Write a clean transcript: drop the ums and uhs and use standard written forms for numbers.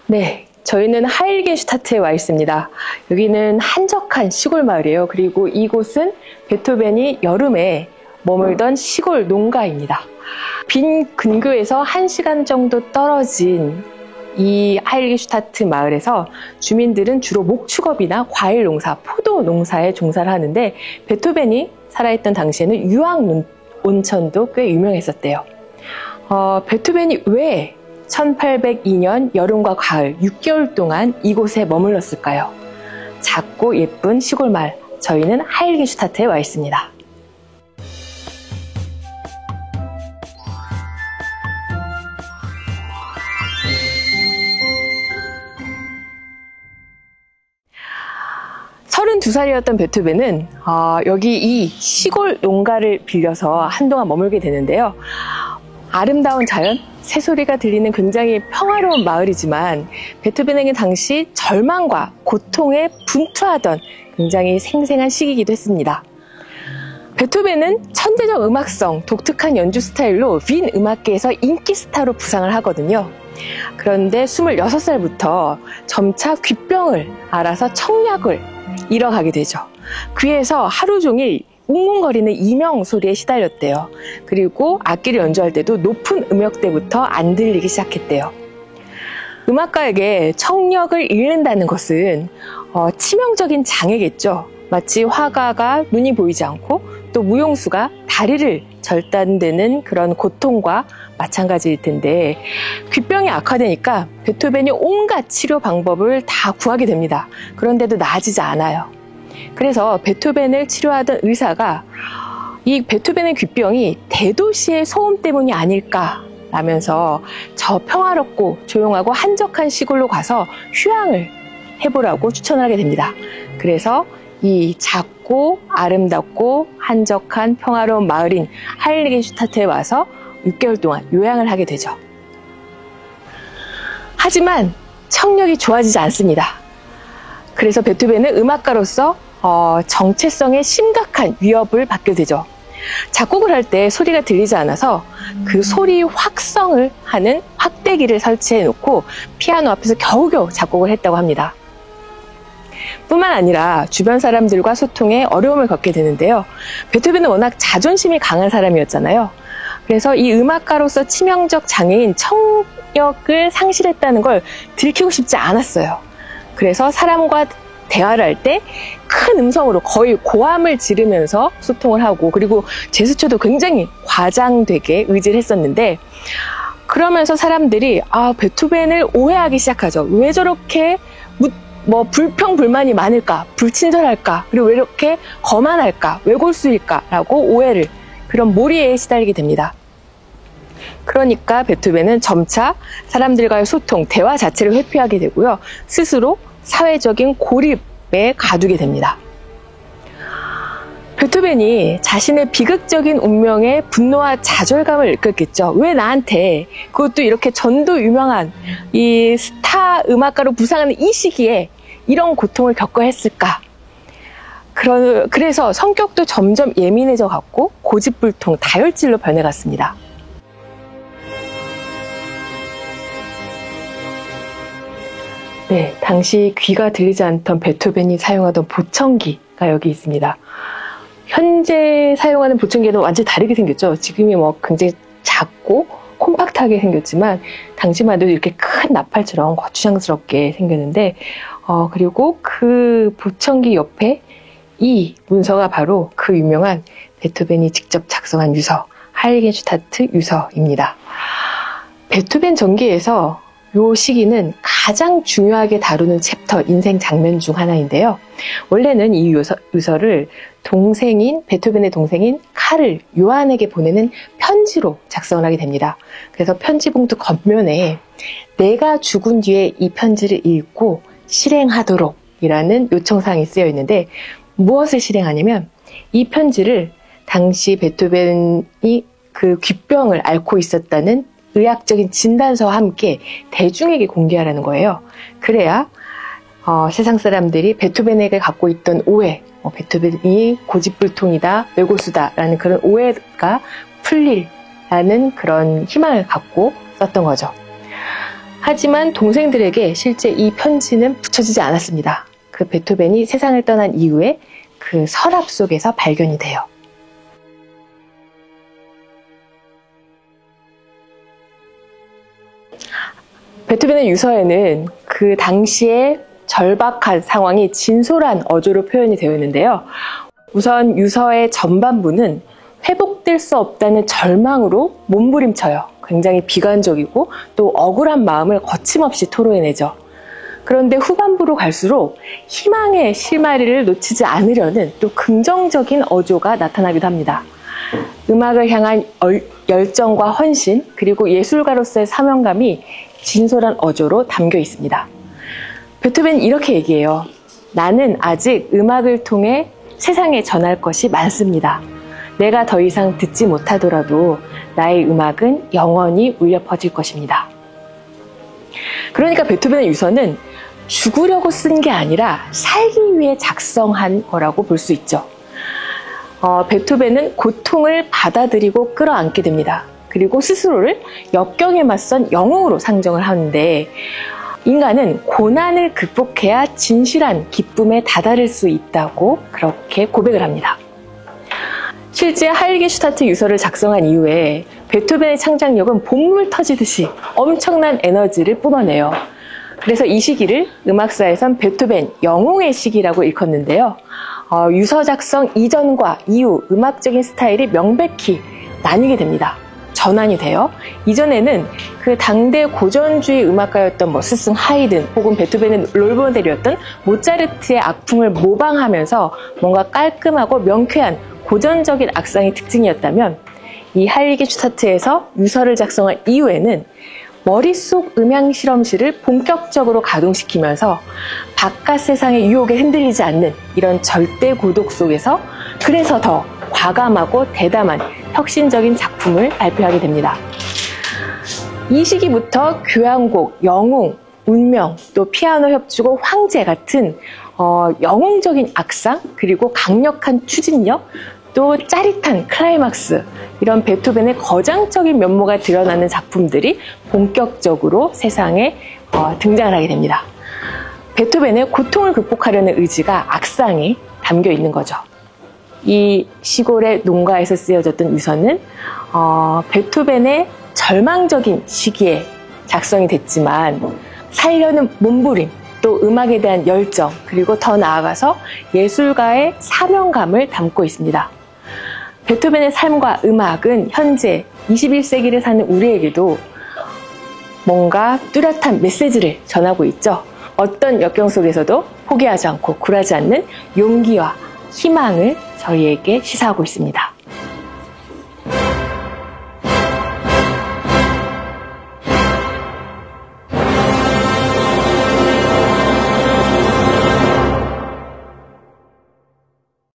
네, 저희는 하일겐슈타트에 와 있습니다. 여기는 한적한 시골 마을이에요. 그리고 이곳은 베토벤이 여름에 머물던 시골 농가입니다. 빈 근교에서 1시간 정도 떨어진 이 하일겐슈타트 마을에서 주민들은 주로 목축업이나 과일 농사, 포도 농사에 종사를 하는데, 베토벤이 살아있던 당시에는 유황 온천도 꽤 유명했었대요. 베토벤이 왜 1802년 여름과 가을 6개월 동안 이곳에 머물렀을까요? 작고 예쁜 시골 마을, 저희는 하일겐슈타트에 와 있습니다. 두 살이었던 베토벤은 여기 이 시골 농가를 빌려서 한동안 머물게 되는데요. 아름다운 자연, 새소리가 들리는 굉장히 평화로운 마을이지만 베토벤에게 당시 절망과 고통에 분투하던 굉장히 생생한 시기이기도 했습니다. 베토벤은 천재적 음악성, 독특한 연주 스타일로 윈 음악계에서 인기 스타로 부상을 하거든요. 그런데 26살부터 점차 귓병을 앓아서 청력을 잃어가게 되죠. 귀에서 하루 종일 웅웅거리는 이명 소리에 시달렸대요. 그리고 악기를 연주할 때도 높은 음역대부터 안 들리기 시작했대요. 음악가에게 청력을 잃는다는 것은 치명적인 장애겠죠. 마치 화가가 눈이 보이지 않고 또 무용수가 다리를 절단되는 그런 고통과 마찬가지일 텐데, 귓병이 악화되니까 베토벤이 온갖 치료 방법을 다 구하게 됩니다. 그런데도 나아지지 않아요. 그래서 베토벤을 치료하던 의사가 이 베토벤의 귓병이 대도시의 소음 때문이 아닐까 라면서 저 평화롭고 조용하고 한적한 시골로 가서 휴양을 해보라고 추천하게 됩니다. 그래서 이 작고 아름답고 한적한 평화로운 마을인 하일겐슈타트에 와서 6개월 동안 요양을 하게 되죠. 하지만 청력이 좋아지지 않습니다. 그래서 베토벤은 음악가로서 정체성에 심각한 위협을 받게 되죠. 작곡을 할 때 소리가 들리지 않아서 그 소리 확성을 하는 확대기를 설치해 놓고 피아노 앞에서 겨우겨우 작곡을 했다고 합니다. 뿐만 아니라 주변 사람들과 소통에 어려움을 겪게 되는데요. 베토벤은 워낙 자존심이 강한 사람이었잖아요. 그래서 이 음악가로서 치명적 장애인 청력을 상실했다는 걸 들키고 싶지 않았어요. 그래서 사람과 대화를 할 때 큰 음성으로 거의 고함을 지르면서 소통을 하고, 그리고 제스처도 굉장히 과장되게 의지를 했었는데, 그러면서 사람들이 베토벤을 오해하기 시작하죠. 왜 저렇게 불평불만이 많을까, 불친절할까, 그리고 왜 이렇게 거만할까, 외골수일까 라고 오해를, 그런 몰이에 시달리게 됩니다. 그러니까 베토벤은 점차 사람들과의 소통, 대화 자체를 회피하게 되고요. 스스로 사회적인 고립에 가두게 됩니다. 베토벤이 자신의 비극적인 운명에 분노와 좌절감을 느꼈겠죠. 왜 나한테, 그것도 이렇게 전도 유명한 이 스타 음악가로 부상하는 이 시기에 이런 고통을 겪어야 했을까? 그래서 성격도 점점 예민해져 갔고 고집불통, 다혈질로 변해갔습니다. 네, 당시 귀가 들리지 않던 베토벤이 사용하던 보청기가 여기 있습니다. 현재 사용하는 보청기는 완전히 다르게 생겼죠. 지금이 굉장히 작고 콤팍트하게 생겼지만 당시만 해도 이렇게 큰 나팔처럼 거추장스럽게 생겼는데, 그리고 그 보청기 옆에 이 문서가 바로 그 유명한 베토벤이 직접 작성한 유서, 하일겐슈타트 유서입니다. 베토벤 전기에서 이 시기는 가장 중요하게 다루는 챕터, 인생 장면 중 하나인데요. 원래는 이 유서를 베토벤의 동생인 카를 요한에게 보내는 편지로 작성을 하게 됩니다. 그래서 편지 봉투 겉면에 내가 죽은 뒤에 이 편지를 읽고 실행하도록 이라는 요청사항이 쓰여 있는데, 무엇을 실행하냐면 이 편지를 당시 베토벤이 그 귓병을 앓고 있었다는 의학적인 진단서와 함께 대중에게 공개하라는 거예요. 그래야 세상 사람들이 베토벤에게 갖고 있던 오해, 베토벤이 고집불통이다, 외골수다라는 그런 오해가 풀리라는 그런 희망을 갖고 썼던 거죠. 하지만 동생들에게 실제 이 편지는 붙여지지 않았습니다. 그 베토벤이 세상을 떠난 이후에 그 서랍 속에서 발견이 돼요. 베토벤의 유서에는 그 당시의 절박한 상황이 진솔한 어조로 표현이 되어 있는데요. 우선 유서의 전반부는 회복될 수 없다는 절망으로 몸부림쳐요. 굉장히 비관적이고 또 억울한 마음을 거침없이 토로해내죠. 그런데 후반부로 갈수록 희망의 실마리를 놓치지 않으려는 또 긍정적인 어조가 나타나기도 합니다. 음악을 향한 열정과 헌신, 그리고 예술가로서의 사명감이 진솔한 어조로 담겨 있습니다. 베토벤은 이렇게 얘기해요. 나는 아직 음악을 통해 세상에 전할 것이 많습니다. 내가 더 이상 듣지 못하더라도 나의 음악은 영원히 울려 퍼질 것입니다. 그러니까 베토벤의 유서는 죽으려고 쓴 게 아니라 살기 위해 작성한 거라고 볼 수 있죠. 베토벤은 고통을 받아들이고 끌어안게 됩니다. 그리고 스스로를 역경에 맞선 영웅으로 상정을 하는데, 인간은 고난을 극복해야 진실한 기쁨에 다다를 수 있다고 그렇게 고백을 합니다. 실제 하일게 슈타트 유서를 작성한 이후에 베토벤의 창작력은 본물 터지듯이 엄청난 에너지를 뿜어내요. 그래서 이 시기를 음악사에선 베토벤 영웅의 시기라고 일컫는데요. 유서 작성 이전과 이후 음악적인 스타일이 명백히 나뉘게 됩니다. 전환이 돼요. 이전에는 그 당대 고전주의 음악가였던 스승 하이든 혹은 베토벤의 롤모델이었던 모차르트의 악풍을 모방하면서 뭔가 깔끔하고 명쾌한 고전적인 악상이 특징이었다면, 이 하일게 슈타트에서 유서를 작성한 이후에는 머릿속 음향 실험실을 본격적으로 가동시키면서 바깥 세상의 유혹에 흔들리지 않는 이런 절대 고독 속에서 그래서 더 과감하고 대담한 혁신적인 작품을 발표하게 됩니다. 이 시기부터 교향곡, 영웅, 운명, 또 피아노 협주곡, 황제 같은 영웅적인 악상, 그리고 강력한 추진력, 또 짜릿한 클라이막스, 이런 베토벤의 거장적인 면모가 드러나는 작품들이 본격적으로 세상에 등장을 하게 됩니다. 베토벤의 고통을 극복하려는 의지가 악상에 담겨 있는 거죠. 이 시골의 농가에서 쓰여졌던 유서는 베토벤의 절망적인 시기에 작성이 됐지만 살려는 몸부림, 또 음악에 대한 열정, 그리고 더 나아가서 예술가의 사명감을 담고 있습니다. 베토벤의 삶과 음악은 현재 21세기를 사는 우리에게도 뭔가 뚜렷한 메시지를 전하고 있죠. 어떤 역경 속에서도 포기하지 않고 굴하지 않는 용기와 희망을 저희에게 시사하고 있습니다.